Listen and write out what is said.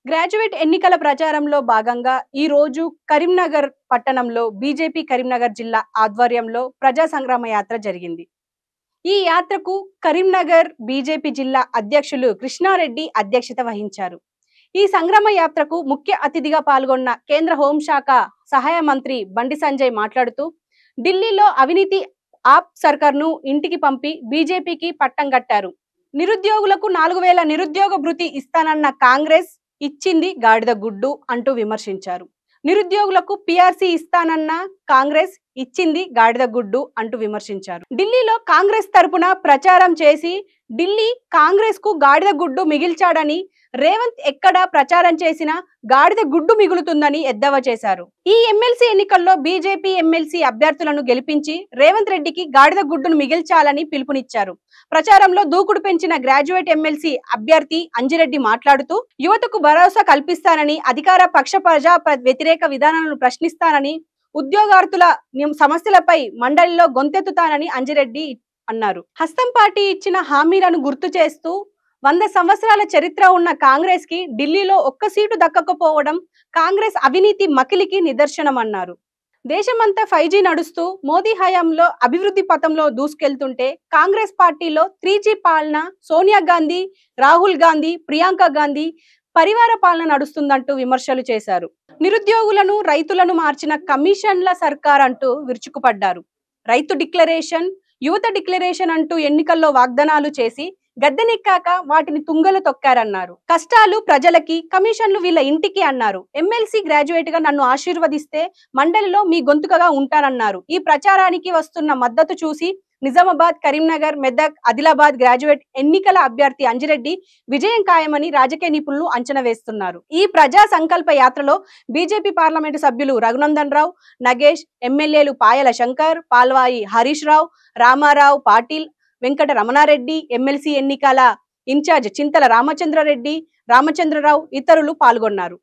Graduate ఎన్నికల ప్రచారంలో భాగంగా ఈ రోజు కరీంనగర్ పట్టణంలో బీజేపీ కరీంనగర్ జిల్లా ఆధ్వర్యంలో ప్రజా సంగ్రామ యాత్ర జరిగింది. ఈ యాత్రకు కరీంనగర్ బీజేపీ జిల్లా అధ్యక్షులు కృష్ణారెడ్డి అధ్యక్షత వహించారు. ఈ సంగ్రామ యాత్రకు ముఖ్య అతిథిగా పాల్గొన్న కేంద్ర హోంశాఖ సహాయ మంత్రి బండి సంజయ్ మాట్లాడుతూ, ఢిల్లీలో అవినీతి ఆప్ సర్కార్ను ఇంటికి పంపి బీజేపీకి పట్టం కట్టారు. నిరుద్యోగులకు 4000 నిరుద్యోగ భృతి ఇస్తానన్న కాంగ్రెస్ ఇచ్చింది గాడిద గుడ్డు అంటూ విమర్శించారు. నిరుద్యోగులకు పీఆర్సీ ఇస్తానన్న కాంగ్రెస్ ఇచ్చింది గాడిద గుడ్డు అంటూ విమర్శించారు. ఢిల్లీలో కాంగ్రెస్ తరపున ప్రచారం చేసి ఢిల్లీ కాంగ్రెస్ కు గాడిద గుడ్డు మిగిల్చాడని, రేవంత్ ఎక్కడ ప్రచారం చేసినా గాడిద గుడ్డు మిగులుతుందని ఎద్దేవా చేశారు. ఈ ఎమ్మెల్సీ ఎన్నికల్లో బీజేపీ ఎమ్మెల్సీ అభ్యర్థులను గెలిపించి రేవంత్ రెడ్డికి గాడిద గుడ్డును మిగిల్చాలని పిలుపునిచ్చారు. ప్రచారంలో దూకుడు పెంచిన గ్రాడ్యుయేట్ ఎమ్మెల్సీ అభ్యర్థి అంజిరెడ్డి మాట్లాడుతూ, యువతకు భరోసా కల్పిస్తానని, అధికార పక్ష ప్రజా వ్యతిరేక విధానాలను ప్రశ్నిస్తానని, ఉద్యోగార్థుల సమస్యలపై మండలిలో గొంతెత్తుతానని అంజిరెడ్డి అన్నారు. హస్తం పార్టీ ఇచ్చిన హామీలను గుర్తు చేస్తూ, 100 సంవత్సరాల చరిత్ర ఉన్న కాంగ్రెస్ కి ఢిల్లీలో ఒక్క సీటు దక్కకపోవడం కాంగ్రెస్ అవినీతి మకిలికి నిదర్శనమన్నారు. దేశమంతా 5G నడుస్తూ మోదీ హయాంలో అభివృద్ధి పథంలో దూసుకెళ్తుంటే కాంగ్రెస్ పార్టీలో 3G పాలన, సోనియా గాంధీ, రాహుల్ గాంధీ, ప్రియాంక గాంధీ పరివార పాలన నడుస్తుందంటూ విమర్శలు చేశారు. నిరుద్యోగులను, రైతులను మార్చిన కమిషన్ల సర్కార్ అంటూ విరుచుకుపడ్డారు. రైతు డిక్లరేషన్, యువత డిక్లరేషన్ అంటూ ఎన్నికల్లో వాగ్దానాలు చేసి గద్దెనెక్కాక వాటిని తుంగలు తొక్కారన్నారు. కష్టాలు ప్రజలకి, కమిషన్లు వీళ్ళ ఇంటికి అన్నారు. ఎమ్మెల్సీ గ్రాడ్యుయేట్ గా నన్ను ఆశీర్వదిస్తే మండలిలో మీ గొంతుకగా ఉంటానన్నారు. ఈ ప్రచారానికి వస్తున్న మద్దతు చూసి నిజామాబాద్, కరీంనగర్, మెదక్, ఆదిలాబాద్ గ్రాడ్యుయేట్ ఎన్నికల అభ్యర్థి అంజిరెడ్డి విజయం ఖాయమని రాజకీయ నిపుణులు అంచనా వేస్తున్నారు. ఈ ప్రజా సంకల్ప యాత్రలో బీజేపీ పార్లమెంటు సభ్యులు రఘునందన్ రావు, నగేష్, ఎమ్మెల్యేలు పాయల శంకర్, పాల్వాయి హరీష్ రావు, రామారావు, పాటిల్, వెంకట రమణారెడ్డి, ఎమ్మెల్సీ ఎన్నికల ఇన్ఛార్జ్ చింతల రామచంద్రారెడ్డి, రామచంద్రరావు ఇతరులు పాల్గొన్నారు.